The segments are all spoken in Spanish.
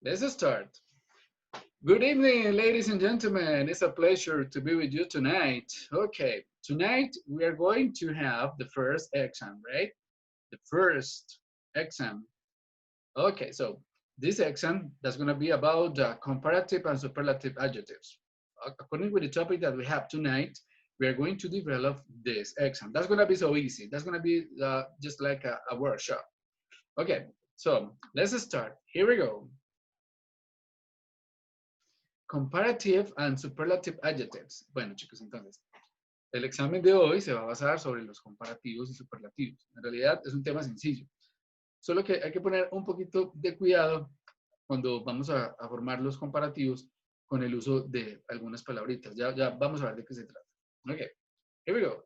Let's start. Good evening, ladies and gentlemen. It's a pleasure to be with you tonight. Okay, tonight we are going to have the first exam, right? The first exam. Okay, so this exam that's going to be about comparative and superlative adjectives. According with the topic that we have tonight, we are going to develop this exam. That's going to be so easy. That's going to be just like a workshop. Okay, so let's start. Here we go. Comparative and superlative adjectives. Bueno, chicos, entonces, el examen de hoy se va a basar sobre los comparativos y superlativos. En realidad es un tema sencillo. Solo que hay que poner un poquito de cuidado cuando vamos a formar los comparativos con el uso de algunas palabritas. Ya vamos a ver de qué se trata. Ok, here we go.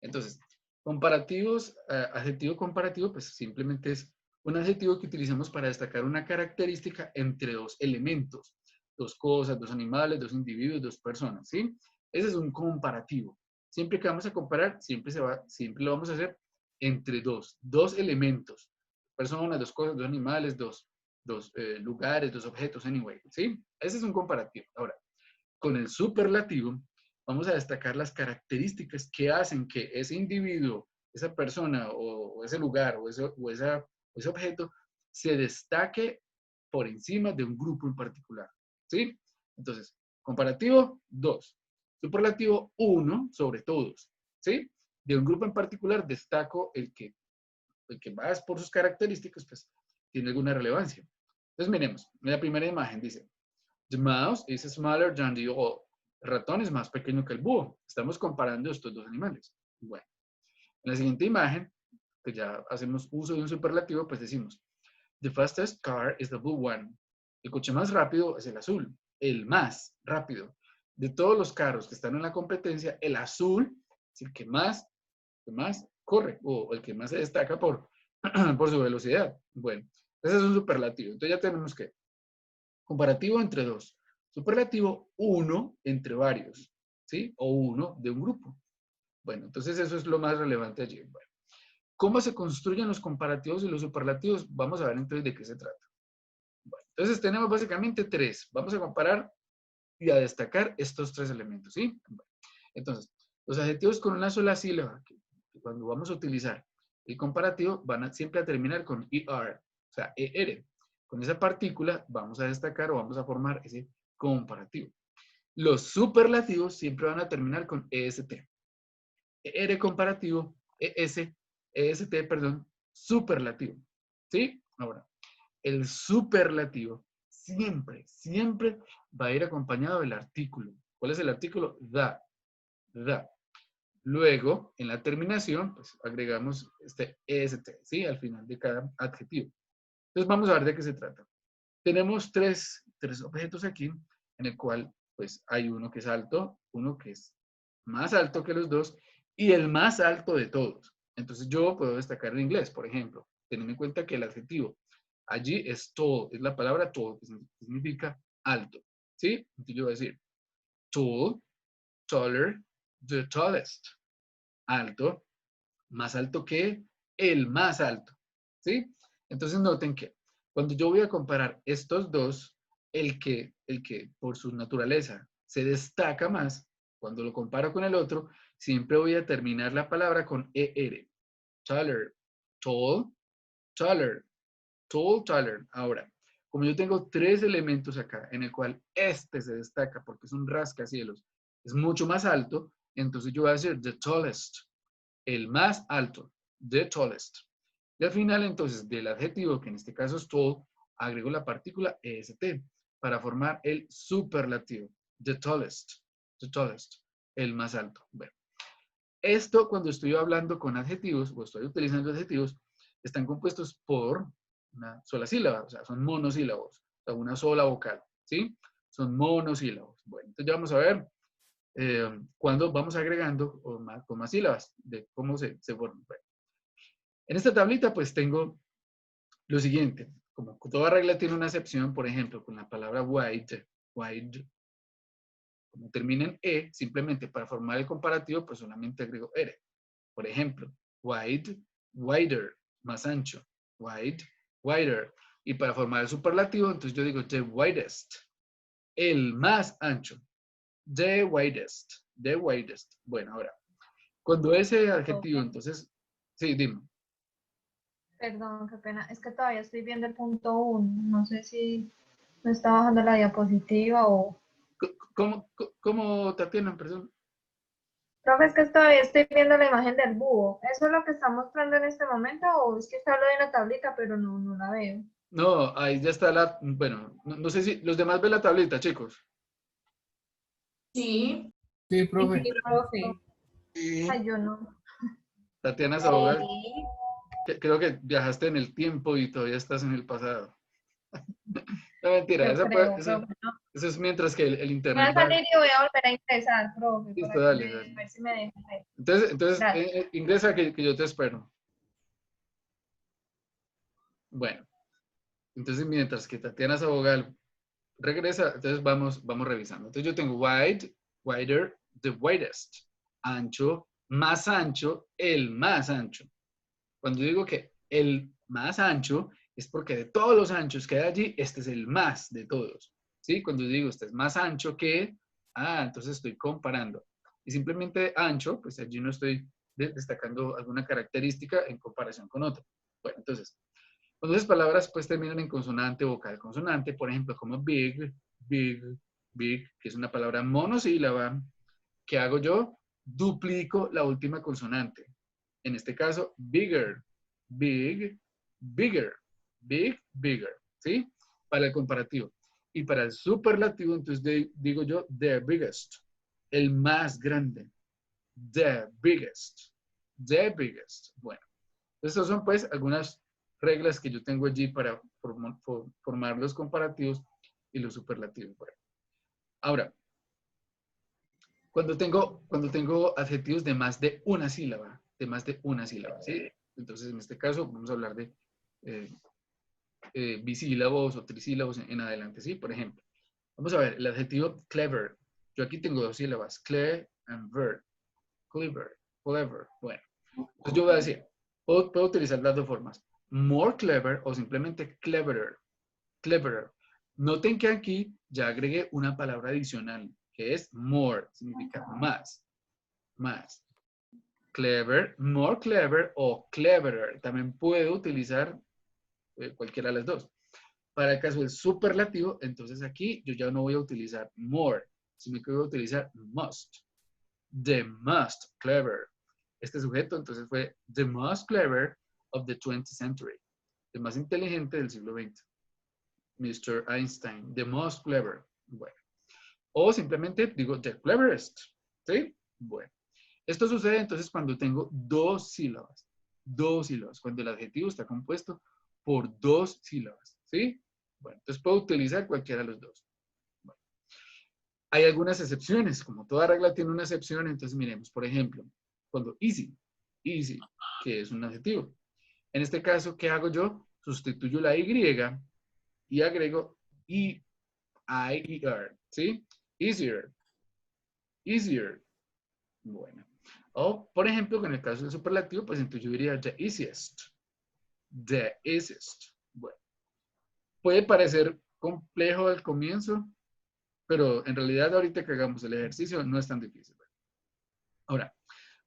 Entonces, comparativos, adjetivo comparativo, pues simplemente es un adjetivo que utilizamos para destacar una característica entre dos elementos, dos cosas, dos animales, dos individuos, dos personas, ¿sí? Ese es un comparativo. Siempre que vamos a comparar, siempre lo vamos a hacer entre dos elementos, personas, dos cosas, dos animales, dos lugares, dos objetos, anyway, ¿sí? Ese es un comparativo. Ahora, con el superlativo, vamos a destacar las características que hacen que ese individuo, esa persona o ese lugar ese objeto se destaque por encima de un grupo en particular. ¿Sí? Entonces, comparativo, 2. Superlativo, 1 sobre todos. ¿Sí? De un grupo en particular destaco el que más por sus características, pues tiene alguna relevancia. Entonces, miremos. En la primera imagen dice, The mouse is smaller than the owl. El ratón es más pequeño que el búho. Estamos comparando estos dos animales. Bueno, en la siguiente imagen, que ya hacemos uso de un superlativo, pues decimos, The fastest car is the blue one. El coche más rápido es el azul. El más rápido. De todos los carros que están en la competencia, el azul es el que más corre o el que más se destaca por su velocidad. Bueno, ese es un superlativo. Entonces ya tenemos que comparativo entre dos. Superlativo, uno entre varios, ¿sí? O uno de un grupo. Bueno, entonces eso es lo más relevante allí. Bueno, ¿cómo se construyen los comparativos y los superlativos? Vamos a ver entonces de qué se trata. Bueno, entonces tenemos básicamente tres. Vamos a comparar y a destacar estos tres elementos, ¿sí? Bueno, entonces, los adjetivos con una sola sílaba, que cuando vamos a utilizar el comparativo, van siempre a terminar con ER, o sea, ER. Con esa partícula vamos a destacar o vamos a formar ese comparativo. Los superlativos siempre van a terminar con EST. ER comparativo, EST, perdón, superlativo. ¿Sí? Ahora, el superlativo siempre va a ir acompañado del artículo. ¿Cuál es el artículo? The. Luego, en la terminación, pues agregamos este EST, ¿sí? Al final de cada adjetivo. Entonces, vamos a ver de qué se trata. Tenemos tres objetos aquí, en el cual, pues, hay uno que es alto, uno que es más alto que los dos, y el más alto de todos. Entonces, yo puedo destacar en inglés, por ejemplo, teniendo en cuenta que el adjetivo allí es tall, es la palabra tall, que significa alto, ¿sí? Entonces, yo voy a decir tall, taller, the tallest. Alto, más alto que el más alto, ¿sí? Entonces noten que cuando yo voy a comparar estos dos, el que por su naturaleza se destaca más, cuando lo comparo con el otro, siempre voy a terminar la palabra con ER. Taller, tall, taller, tall, taller. Ahora, como yo tengo tres elementos acá, en el cual este se destaca porque es un rascacielos, es mucho más alto, entonces yo voy a decir the tallest, el más alto, the tallest. Y al final, entonces, del adjetivo, que en este caso es tall, agrego la partícula est para formar el superlativo, the tallest, el más alto. Bueno, esto cuando estoy hablando con adjetivos o estoy utilizando adjetivos, están compuestos por una sola sílaba, o sea, son monosílabos, o sea, una sola vocal, ¿sí? Son monosílabos. Bueno, entonces ya vamos a ver cuando vamos agregando con más sílabas de cómo se forman. Bueno, en esta tablita pues tengo lo siguiente, como toda regla tiene una excepción, por ejemplo, con la palabra wide, como termina en E, simplemente para formar el comparativo, pues solamente agrego R. Por ejemplo, wide, wider, más ancho, wide, wider. Y para formar el superlativo, entonces yo digo the widest, el más ancho. The widest, the widest. Bueno, ahora, cuando ese adjetivo, Profe, entonces, sí, dime. perdón, qué pena. Es que todavía estoy viendo el punto 1. No sé si me está bajando la diapositiva o... ¿Cómo Tatiana, perdón? Profe, es que todavía estoy viendo la imagen del búho. ¿Eso es lo que está mostrando en este momento o es que está lo de una tablita, pero no la veo? No, ahí ya está la, bueno, no sé si los demás ven la tablita, chicos. Sí, Sí, profe. Sí, profe. Sí. Ay, yo no. Tatiana Sabogal, sí. creo que viajaste en el tiempo y todavía estás en el pasado. No, mentira, Yo creo, profe. No. eso es mientras que el Voy internet a va. salir y voy a volver a ingresar, profe, Listo, para que dale, me, dale. a ver si me dejan ver. Entonces Gracias. ingresa que yo te espero. Bueno, entonces mientras que Tatiana Sabogal regresa, entonces vamos revisando. Entonces yo tengo wide, wider, the widest, ancho, más ancho, el más ancho. Cuando digo que el más ancho es porque de todos los anchos que hay allí, este es el más de todos. ¿Sí? Cuando digo este es más ancho que, entonces estoy comparando. Y simplemente ancho, pues allí no estoy destacando alguna característica en comparación con otra. Bueno, entonces, cuando esas palabras pues terminan en consonante o vocal consonante, por ejemplo, como big, big, big, que es una palabra monosílaba, ¿qué hago yo? Duplico la última consonante. En este caso, bigger, big, bigger, big, bigger, ¿sí? Para el comparativo. Y para el superlativo, entonces digo yo, the biggest, el más grande, the biggest, the biggest. Bueno, estas son pues algunas reglas que yo tengo allí para formar los comparativos y los superlativos. Bueno, ahora, cuando tengo adjetivos de más de una sílaba, ¿sí? Entonces, en este caso, vamos a hablar de eh, bisílabos o trisílabos en adelante, ¿sí? Por ejemplo, vamos a ver el adjetivo clever. Yo aquí tengo dos sílabas, cle and ver. Clever, clever. Bueno, entonces yo voy a decir, puedo utilizar las dos formas. More clever o simplemente cleverer. Cleverer. Noten que aquí ya agregué una palabra adicional, que es more, significa más, más. Clever, more clever o cleverer. También puedo utilizar cualquiera de las dos. Para el caso del superlativo, entonces aquí yo ya no voy a utilizar more, sino que voy a utilizar must. The most clever. Este sujeto entonces fue the most clever of the 20th century. El más inteligente del siglo XX. Mr. Einstein. The most clever. Bueno. O simplemente digo the cleverest. ¿Sí? Bueno. Esto sucede entonces cuando tengo dos sílabas. Dos sílabas. Cuando el adjetivo está compuesto por dos sílabas. ¿Sí? Bueno, entonces puedo utilizar cualquiera de los dos. Bueno, hay algunas excepciones. Como toda regla tiene una excepción, entonces miremos. Por ejemplo, cuando easy. Easy, que es un adjetivo. En este caso, ¿qué hago yo? Sustituyo la Y y agrego I-E-R. ¿Sí? Easier. Easier. Bueno. O, por ejemplo, en el caso del superlativo, pues entonces yo diría the easiest. The easiest. Bueno, puede parecer complejo al comienzo, pero en realidad ahorita que hagamos el ejercicio no es tan difícil. Ahora,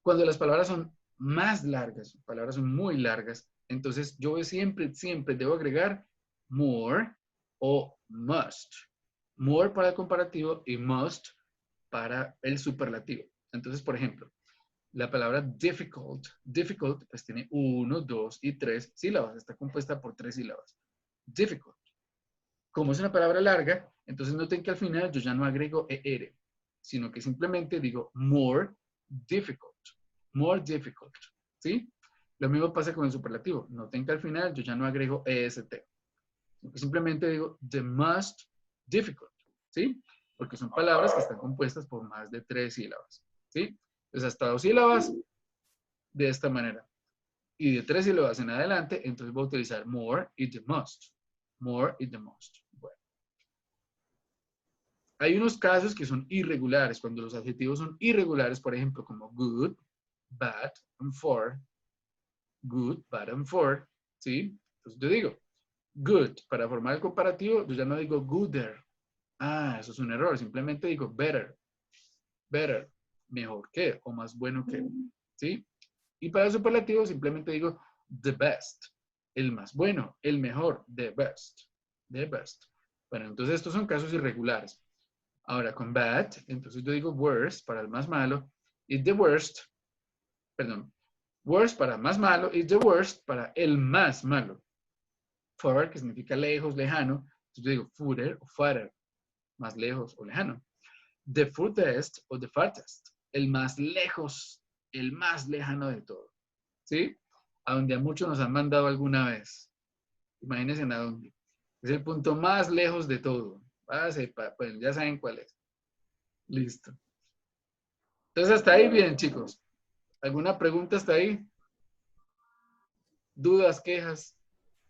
cuando las palabras son más largas, palabras son muy largas, entonces yo siempre debo agregar more o must. More para el comparativo y must para el superlativo. Entonces, por ejemplo, la palabra difficult, pues tiene 1, 2 y 3 sílabas. Está compuesta por 3 sílabas. Difficult. Como es una palabra larga, entonces noten que al final yo ya no agrego ER, sino que simplemente digo more difficult. More difficult. ¿Sí? Lo mismo pasa con el superlativo. Noten que al final yo ya no agrego EST, sino que simplemente digo the most difficult. ¿Sí? Porque son palabras que están compuestas por más de 3 sílabas. ¿Sí? Entonces hasta 2 sílabas de esta manera. Y de 3 sílabas en adelante, entonces voy a utilizar more y the most. More y the most. Bueno. Hay unos casos que son irregulares, cuando los adjetivos son irregulares, por ejemplo, como good, bad, and for. Good, bad, and for. ¿Sí? Entonces yo digo, Good, para formar el comparativo, yo ya no digo gooder. Ah, eso es un error. Simplemente digo better. Better. Mejor que o más bueno que. ¿Sí? Y para el superlativo simplemente digo the best. El más bueno, el mejor, the best. The best. Bueno, entonces estos son casos irregulares. Ahora con bad, entonces yo digo worst para el más malo. Y the worst, perdón, worst para más malo y the worst para el más malo. Far, que significa lejos, lejano. Entonces yo digo further o farther, más lejos o lejano. The furthest o the farthest, el más lejos, el más lejano de todo. ¿Sí? A donde a muchos nos han mandado alguna vez. Imagínense a dónde. Es el punto más lejos de todo. Pues ya saben cuál es. Listo. Entonces hasta ahí bien, chicos. ¿Alguna pregunta hasta ahí? ¿Dudas, quejas?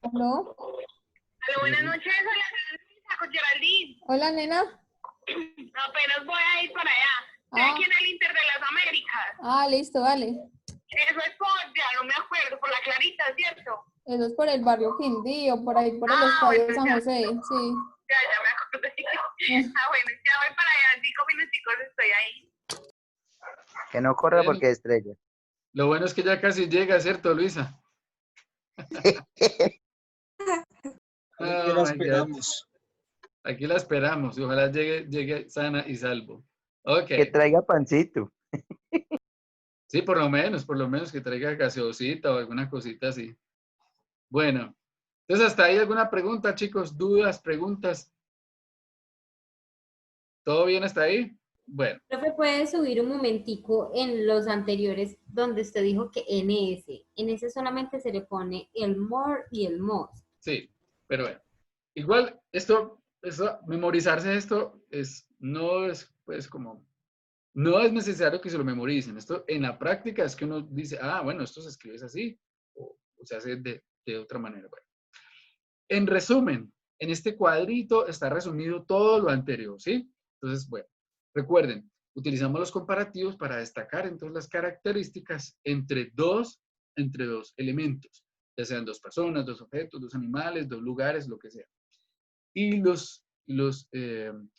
¿Aló? Hola, buenas noches, hola, con Geraldine. Hola, nena. Apenas voy a ir para allá. Estoy aquí en el Inter de las Américas. Listo, vale. Eso es por, ya no me acuerdo, por la Clarita, ¿cierto? Eso es por el barrio Quindío, por ahí por el estadio bueno, de San ya. José, sí. Ya me acordé. Bueno, ya voy para allá, 5 minuticos estoy ahí. Que no corra porque estrella. Lo bueno es que ya casi llega, ¿cierto, Luisa? Aquí la esperamos. Aquí la esperamos y ojalá llegue sana y salvo. Ok. Que traiga pancito. Sí, por lo menos que traiga gaseosita o alguna cosita así. Bueno, entonces hasta ahí alguna pregunta, chicos, dudas, preguntas. ¿Todo bien hasta ahí? Bueno. Profe, ¿puede subir un momentico en los anteriores donde usted dijo que NS? En ese solamente se le pone el more y el most. Sí, pero bueno. Igual, memorizarse esto no es, pues, como, no es necesario que se lo memoricen. Esto en la práctica es que uno dice, bueno, esto se escribe así, o se hace de otra manera. Bueno. En resumen, en este cuadrito está resumido todo lo anterior, ¿sí? Entonces, bueno, recuerden, utilizamos los comparativos para destacar entonces las características entre dos elementos, ya sean dos personas, dos objetos, dos animales, dos lugares, lo que sea. Y los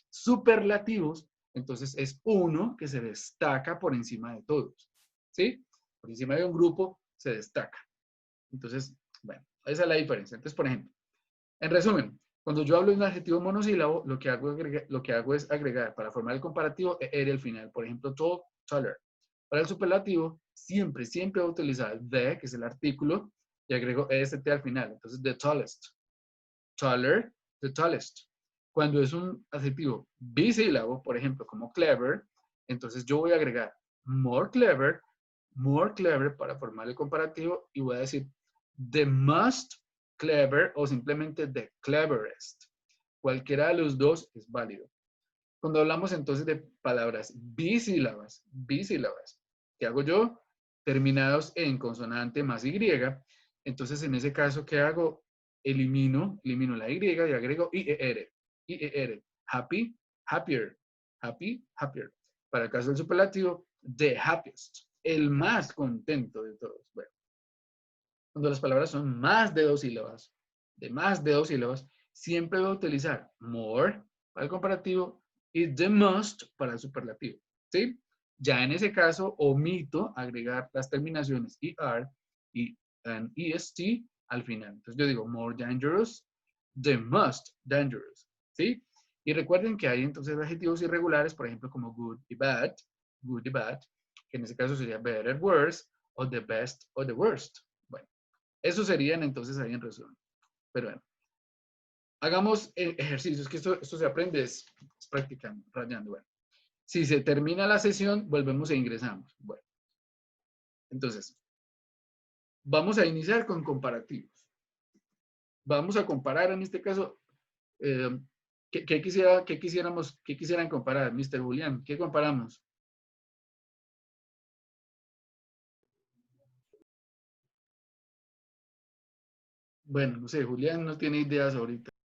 superlativos, entonces es uno que se destaca por encima de todos, ¿sí? Por encima de un grupo se destaca. Entonces, bueno, esa es la diferencia. Entonces, por ejemplo, en resumen, cuando yo hablo de un adjetivo monosílabo, lo que hago es agregar para formar el comparativo ere al final. Por ejemplo, tall, taller. Para el superlativo, siempre voy a utilizar the, que es el artículo, y agrego est al final. Entonces, the tallest. Taller, the tallest. Cuando es un adjetivo bisílabo, por ejemplo, como clever, entonces yo voy a agregar more clever para formar el comparativo y voy a decir the most clever o simplemente the cleverest. Cualquiera de los dos es válido. Cuando hablamos entonces de palabras bisílabas, ¿qué hago yo? Terminados en consonante más Y, entonces en ese caso, ¿qué hago? Elimino la Y y agrego IER. Happy, happier. Happy, happier. Para el caso del superlativo, the happiest. El más contento de todos. Bueno, cuando las palabras son más de dos sílabas, siempre voy a utilizar more para el comparativo y the most para el superlativo. ¿Sí? Ya en ese caso, omito agregar las terminaciones ER y an EST al final. Entonces yo digo more dangerous, the most dangerous. ¿Sí? Y recuerden que hay entonces adjetivos irregulares, por ejemplo, como good y bad, que en ese caso sería better, worse, o the best o the worst. Bueno, eso serían entonces ahí en resumen. Pero bueno, hagamos ejercicios, que esto se aprende es practicando, rayando. Bueno, si se termina la sesión, volvemos e ingresamos. Bueno, entonces, vamos a iniciar con comparativos. Vamos a comparar en este caso, ¿qué quisieran comparar, Mr. Julián? ¿Qué comparamos? Bueno, no sé, Julián no tiene ideas ahorita.